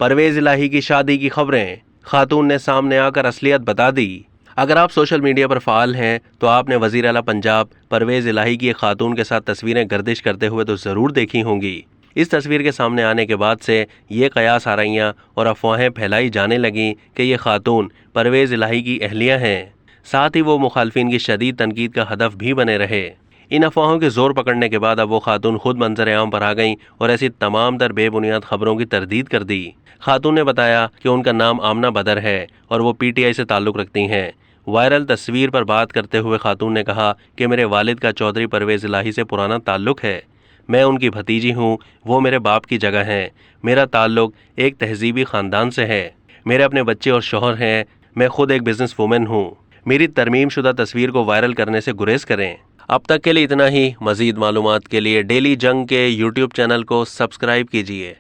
پرویز الہی کی شادی کی خبریں، خاتون نے سامنے آ کر اصلیت بتا دی۔ اگر آپ سوشل میڈیا پر فعال ہیں تو آپ نے وزیر اعلیٰ پنجاب پرویز الہی کی ایک خاتون کے ساتھ تصویریں گردش کرتے ہوئے تو ضرور دیکھی ہوں گی۔ اس تصویر کے سامنے آنے کے بعد سے یہ قیاس آرائیاں اور افواہیں پھیلائی جانے لگیں کہ یہ خاتون پرویز الہی کی اہلیہ ہیں، ساتھ ہی وہ مخالفین کی شدید تنقید کا ہدف بھی بنے رہے۔ ان افواہوں کے زور پکڑنے کے بعد اب وہ خاتون خود منظر عام پر آ گئیں اور ایسی تمام تر بے بنیاد خبروں کی تردید کر دی۔ خاتون نے بتایا کہ ان کا نام آمنہ بدر ہے اور وہ پی ٹی آئی سے تعلق رکھتی ہیں۔ وائرل تصویر پر بات کرتے ہوئے خاتون نے کہا کہ میرے والد کا چودھری پرویز الہی سے پرانا تعلق ہے، میں ان کی بھتیجی ہوں، وہ میرے باپ کی جگہ ہیں، میرا تعلق ایک تہذیبی خاندان سے ہے، میرے اپنے بچے اور شوہر ہیں، میں خود ایک بزنس وومن ہوں۔ میری ترمیم شدہ تصویر کو وائرل کرنے سے گریز کریں۔ اب تک کے لیے اتنا ہی۔ مزید معلومات کے لیے ڈیلی جنگ کے یوٹیوب چینل کو سبسکرائب کیجیے۔